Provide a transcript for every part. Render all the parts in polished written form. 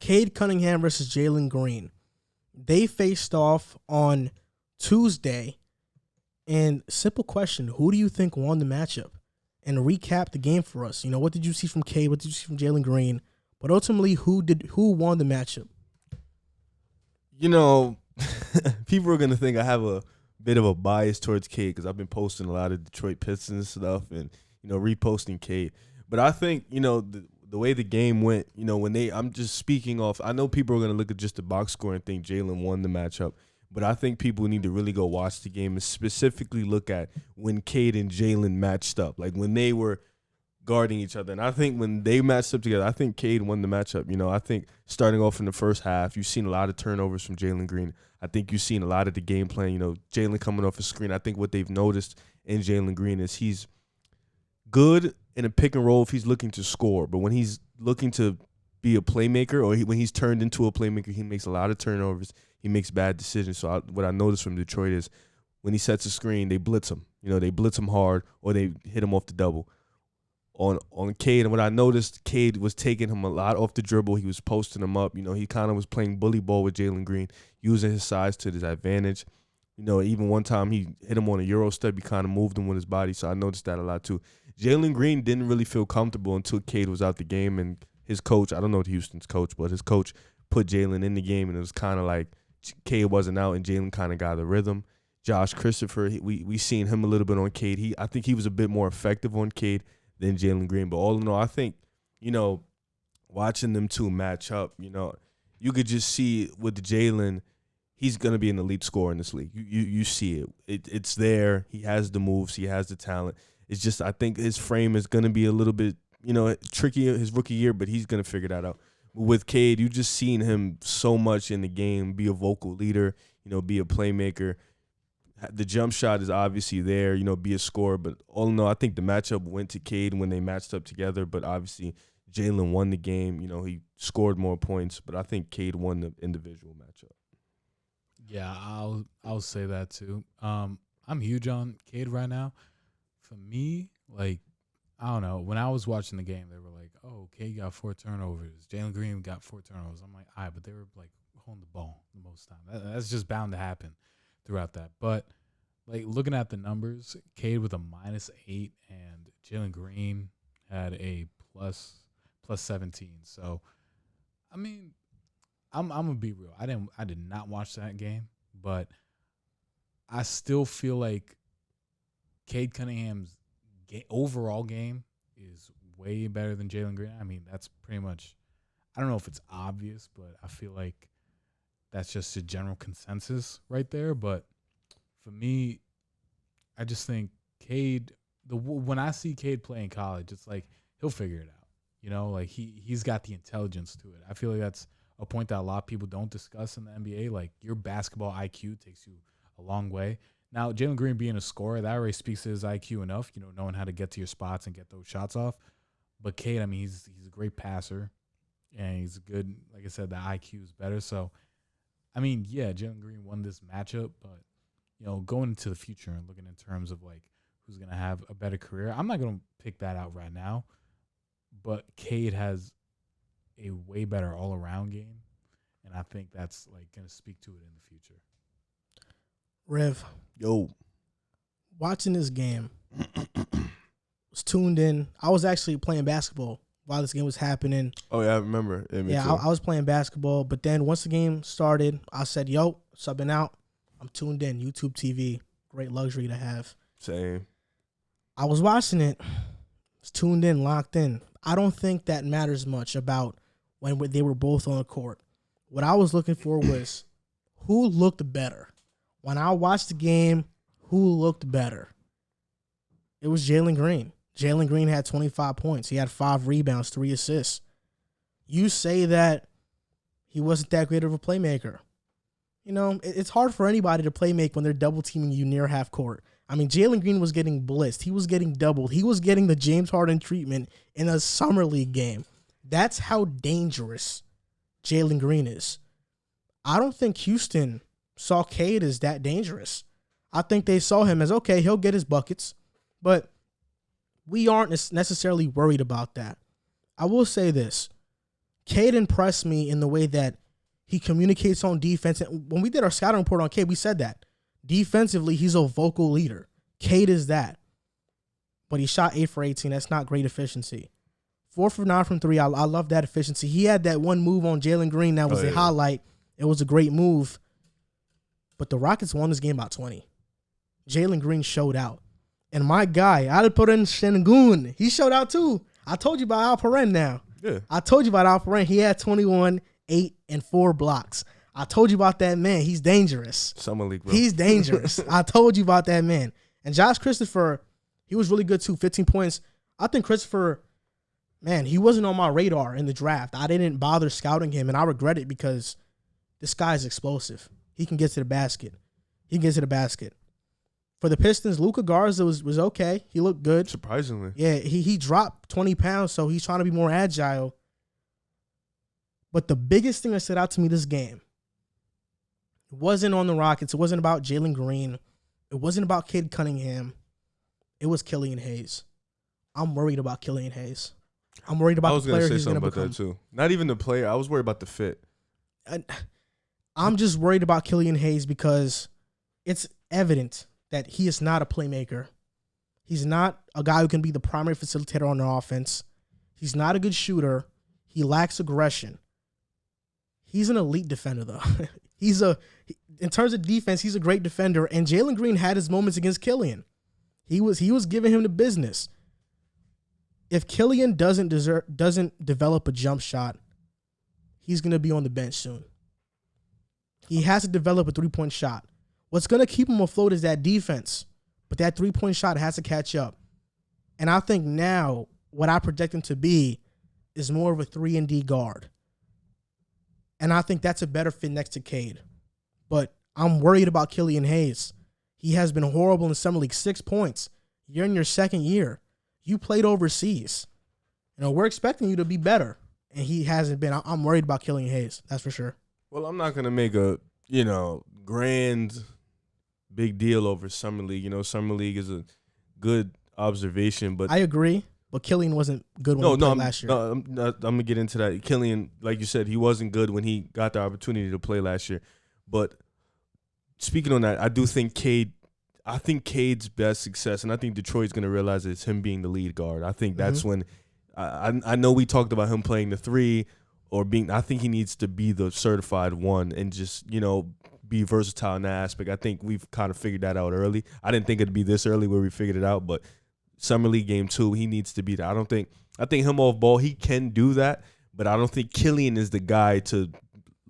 Cade Cunningham versus Jalen Green. They faced off on Tuesday. And simple question, who do you think won the matchup? And recap the game for us. What did you see from Cade? What did you see from Jalen Green? But ultimately, who won the matchup? People are going to think I have a bit of a bias towards Cade because I've been posting a lot of Detroit Pistons stuff and, reposting Cade. But I think, the way the game went, I'm just speaking off. I know people are going to look at just the box score and think Jalen won the matchup. But I think people need to really go watch the game and specifically look at when Cade and Jalen matched up, like when they were guarding each other. And I think when they matched up together, I think Cade won the matchup. I think starting off in the first half, you've seen a lot of turnovers from Jalen Green. I think you've seen a lot of the game plan. Jalen coming off a screen. I think what they've noticed in Jalen Green is he's good in a pick and roll if he's looking to score. But when he's looking to be a playmaker or when he's turned into a playmaker, he makes a lot of turnovers. He makes bad decisions. So what I noticed from Detroit is when he sets a screen, they blitz him. They blitz him hard or they hit him off the double. On Cade, and what I noticed, Cade was taking him a lot off the dribble. He was posting him up. He kind of was playing bully ball with Jalen Green, using his size to his advantage. Even one time he hit him on a Euro step. He kind of moved him with his body, so I noticed that a lot too. Jalen Green didn't really feel comfortable until Cade was out the game, and his coach, I don't know Houston's coach, but his coach put Jalen in the game, and it was kind of like Cade wasn't out, and Jalen kind of got the rhythm. Josh Christopher, we seen him a little bit on Cade. I think he was a bit more effective on Cade than Jalen Green. But all in all, I think, watching them two match up, you could just see with Jalen, he's going to be an elite scorer in this league. You see it. It's there. He has the moves. He has the talent. It's just I think his frame is going to be a little bit, tricky his rookie year, but he's going to figure that out. With Cade, you just seen him so much in the game, be a vocal leader, be a playmaker. The jump shot is obviously there, be a scorer. But all in all, I think the matchup went to Cade when they matched up together. But obviously, Jalen won the game. He scored more points. But I think Cade won the individual matchup. Yeah, I'll say that too. I'm huge on Cade right now. For me, I don't know. When I was watching the game, they were like, "Oh, Cade got 4 turnovers. Jalen Green got 4 turnovers." I'm like, "All right," but they were holding the ball the most time. That's just bound to happen throughout that. But looking at the numbers, Cade with a -8 and Jalen Green had a plus 17. So, I mean, I'm gonna be real. I did not watch that game, but I still feel like Cade Cunningham's overall game is way better than Jalen Green. I mean, that's pretty much, I don't know if it's obvious, but I feel like that's just a general consensus right there. But for me, I just think Cade, when I see Cade play in college, it's like he'll figure it out. He's got the intelligence to it. I feel like that's a point that a lot of people don't discuss in the NBA. Your basketball IQ takes you a long way. Now, Jalen Green being a scorer, that already speaks to his IQ enough, knowing how to get to your spots and get those shots off. But Cade, I mean, he's a great passer, and he's good. Like I said, the IQ is better. So, I mean, yeah, Jalen Green won this matchup, but, going into the future and looking in terms of, who's going to have a better career, I'm not going to pick that out right now. But Cade has a way better all-around game, and I think that's, going to speak to it in the future. Rev. Yo. Watching this game, was tuned in. I was actually playing basketball while this game was happening. Oh, yeah, I remember. Yeah, I was playing basketball, but then once the game started, I said, yo, subbing out. I'm tuned in. YouTube TV, great luxury to have. Same. I was watching it, was tuned in, locked in. I don't think that matters much about when they were both on the court. What I was looking for was who looked better. When I watched the game, who looked better? It was Jalen Green. Jalen Green had 25 points. He had 5 rebounds, 3 assists. You say that he wasn't that great of a playmaker. It's hard for anybody to playmake when they're double-teaming you near half court. I mean, Jalen Green was getting blitzed. He was getting doubled. He was getting the James Harden treatment in a summer league game. That's how dangerous Jalen Green is. I don't think Houston saw Cade as that dangerous. I think they saw him as, okay, he'll get his buckets, but we aren't necessarily worried about that. I will say this. Cade impressed me in the way that he communicates on defense. And when we did our scouting report on Cade, we said that. Defensively, he's a vocal leader. Cade is that. But he shot 8 for 18. That's not great efficiency. 4 for 9 from 3. I love that efficiency. He had that one move on Jalen Green that was a highlight. It was a great move. But the Rockets won this game by 20. Jalen Green showed out. And my guy, Alperen Şengün, he showed out too. I told you about Alperen now. Yeah. I told you about Alperen. He had 21, 8, and 4 blocks. I told you about that man. He's dangerous. Summer League, bro. He's dangerous. I told you about that man. And Josh Christopher, he was really good too. 15 points. I think Christopher, man, he wasn't on my radar in the draft. I didn't bother scouting him, and I regret it because this guy's explosive. He can get to the basket. For the Pistons, Luka Garza was okay. He looked good. Surprisingly. Yeah, he dropped 20 pounds, so he's trying to be more agile. But the biggest thing that stood out to me this game wasn't on the Rockets. It wasn't about Jalen Green. It wasn't about Cade Cunningham. It was Killian Hayes. I'm worried about Killian Hayes. I'm worried about the player he's going to become. I was going to say something about that too. Not even the player. I was worried about the fit. I'm just worried about Killian Hayes because it's evident that he is not a playmaker. He's not a guy who can be the primary facilitator on the offense. He's not a good shooter. He lacks aggression. He's an elite defender, though. In terms of defense, he's a great defender. And Jalen Green had his moments against Killian. He was giving him the business. If Killian doesn't develop a jump shot, he's going to be on the bench soon. He has to develop a three-point shot. What's going to keep him afloat is that defense. But that three-point shot has to catch up. And I think now what I project him to be is more of a 3-and-D guard. And I think that's a better fit next to Cade. But I'm worried about Killian Hayes. He has been horrible in Summer League. 6 points. You're in your second year. You played overseas. We're expecting you to be better. And he hasn't been. I'm worried about Killian Hayes. That's for sure. Well, I'm not going to make a, grand big deal over Summer League. Summer League is a good observation, but I agree. But Killian wasn't good when he played last year. No, I'm going to get into that. Killian, like you said, he wasn't good when he got the opportunity to play last year. But speaking on that, I do think Cade's best success, and I think Detroit's going to realize it's him being the lead guard. I think that's when I know we talked about him playing the 3 or being. I think he needs to be the certified 1 and just be versatile in that aspect. I think we've kind of figured that out early. I didn't think it'd be this early where we figured it out, but Summer League game 2, he needs to be there. I think him off ball, he can do that, but I don't think Killian is the guy to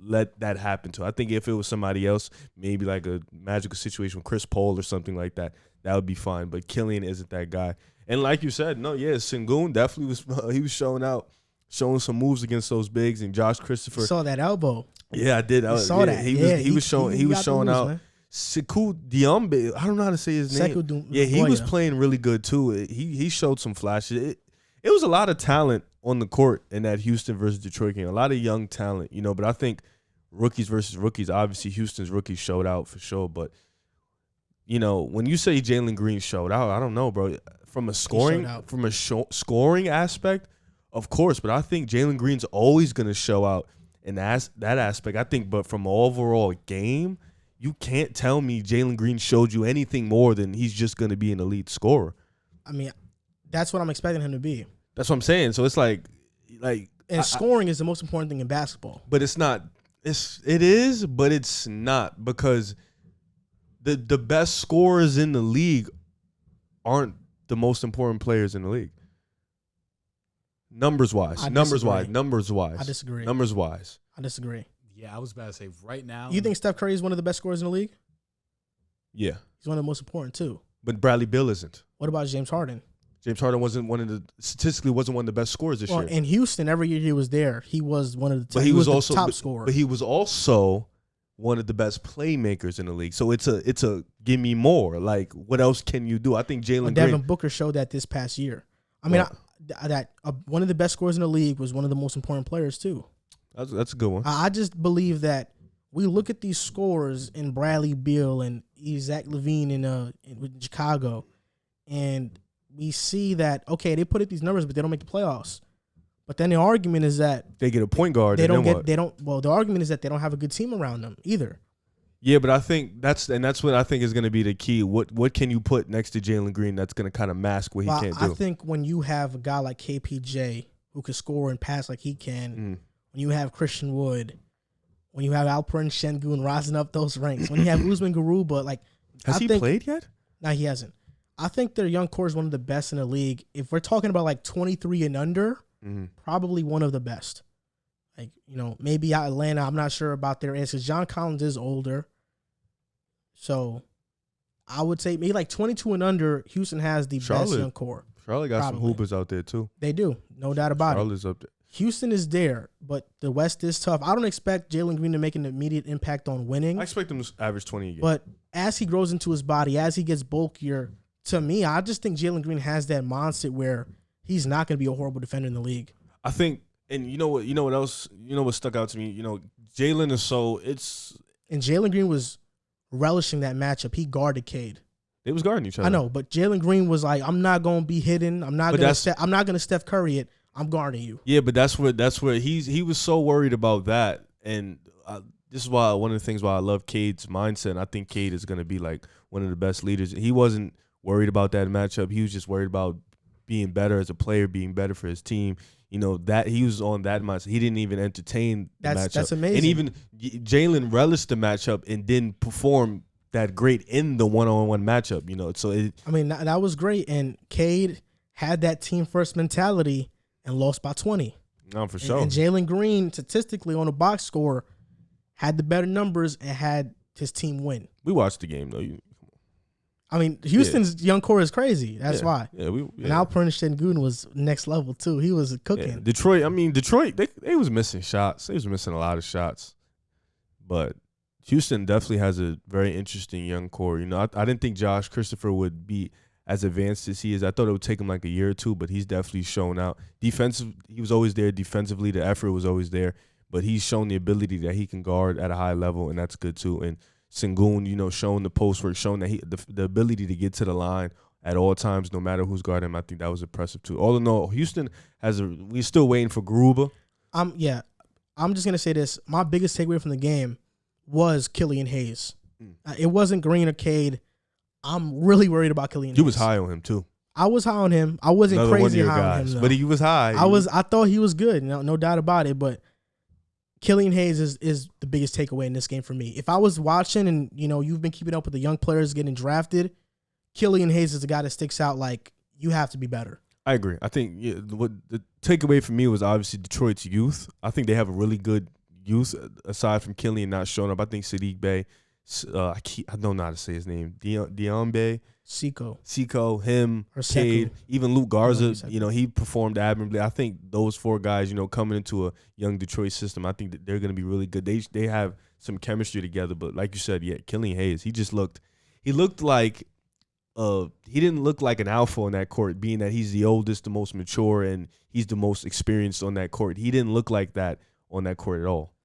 let that happen to. I think if it was somebody else, maybe like a magical situation with Chris Paul or something like that, that would be fine. But Killian isn't that guy. And like you said, Şengün definitely was. He was showing some moves against those bigs, and Josh Christopher. You saw that elbow. Yeah, I did. I saw that. He was showing out. Man. Sekou Diombe, I don't know how to say his name. He was playing really good too. He showed some flashes. It was a lot of talent on the court in that Houston versus Detroit game. A lot of young talent, but I think rookies versus rookies, obviously Houston's rookies showed out for sure. But, when you say Jalen Green showed out, I don't know, bro. From a scoring aspect, of course. But I think Jalen Green's always going to show out in that aspect. I think, but from an overall game, you can't tell me Jalen Green showed you anything more than he's just going to be an elite scorer. I mean, that's what I'm expecting him to be. That's what I'm saying. So it's like scoring is the most important thing in basketball. But it's not. It is, but it's not, because the best scorers in the league aren't the most important players in the league. Numbers wise. I disagree. Yeah, I was about to say right now. You think Steph Curry is one of the best scorers in the league? Yeah. He's one of the most important too. But Bradley Beal isn't. What about James Harden? James Harden statistically wasn't one of the best scorers this year. In Houston, every year he was there, he was one of the the top scorer. But he was also one of the best playmakers in the league. So it's a give me more. Like, what else can you do? I think Jalen Green. Devin Booker showed that this past year. I mean, one of the best scorers in the league was one of the most important players too. That's a good one. I just believe that we look at these scorers in Bradley Beal and Zach LaVine in Chicago, and we see that, okay, they put up these numbers, but they don't make the playoffs. But then the argument is that They get a point guard. they and don't then get what? they don't. Well, the argument is that they don't have a good team around them either. Yeah, but I think that's what I think is going to be the key. What can you put next to Jalen Green that's going to kind of mask what he can't do? I think when you have a guy like KPJ who can score and pass like he can, when you have Christian Wood, when you have Alperen Şengün rising up those ranks, when you have Usman Garuba, like Has he played yet? No, he hasn't. I think their young core is one of the best in the league. If we're talking about like 23 and under, probably one of the best. Like, maybe Atlanta, I'm not sure about their edge because John Collins is older. So I would say maybe like 22 and under, Houston has the best young core. Charlotte got some hoopers out there too. They do. No doubt about Charlotte's up there. Houston is there, but the West is tough. I don't expect Jalen Green to make an immediate impact on winning. I expect him to average 20 a game. But as he grows into his body, as he gets bulkier, to me, I just think Jalen Green has that mindset where he's not going to be a horrible defender in the league. I think, and you know what else? You know what stuck out to me? Jalen is And Jalen Green was relishing that matchup. He guarded Cade. They was guarding each other. I know, but Jalen Green was like, I'm not going to be hidden. I'm not going to Steph Curry it. I'm guarding you. Yeah, but that's where he was so worried about that, and this is why one of the things why I love Cade's mindset. And I think Cade is going to be like one of the best leaders. He wasn't worried about that matchup. He was just worried about being better as a player, being better for his team. That he was on that mindset. He didn't even entertain the matchup. That's amazing. And even Jalen relished the matchup and didn't perform that great in the one-on-one matchup. That was great. And Cade had that team first mentality and lost by 20. No, for sure. And Jalen Green, statistically on the box score, had the better numbers and had his team win. We watched the game though. Houston's young core is crazy. That's why. Yeah, And Alperen Şengün was next level too. He was cooking. Yeah. Detroit, they was missing shots. They was missing a lot of shots. But Houston definitely has a very interesting young core. I didn't think Josh Christopher would be as advanced as he is. I thought it would take him like a year or two, but he's definitely shown out. Defensive, he was always there. Defensively, the effort was always there. But he's shown the ability that he can guard at a high level, and that's good too. And Şengün, showing the post work, showing that the ability to get to the line at all times, no matter who's guarding him. I think that was impressive too. All in all, Houston we're still waiting for Garuba. I'm just gonna say this. My biggest takeaway from the game was Killian Hayes. It wasn't Green or Cade. I'm really worried about Killian Hayes. You was high on him too. I was high on him. I wasn't Another crazy one of your high guys, on him, though. but he was high. I thought he was good. No doubt about it. But Killian Hayes is the biggest takeaway in this game for me. If I was watching and, you've been keeping up with the young players getting drafted, Killian Hayes is the guy that sticks out like you have to be better. I agree. I think what the takeaway for me was obviously Detroit's youth. I think they have a really good youth aside from Killian not showing up. I think Sadiq Bey, I don't know how to say his name, Diombe, Seiko, him, Cade, even Luke Garza, he performed admirably. I think those four guys, coming into a young Detroit system, I think that they're going to be really good. They have some chemistry together, but like you said, Killian Hayes, he looked like he didn't look like an alpha on that court, being that he's the oldest, the most mature, and he's the most experienced on that court. He didn't look like that on that court at all.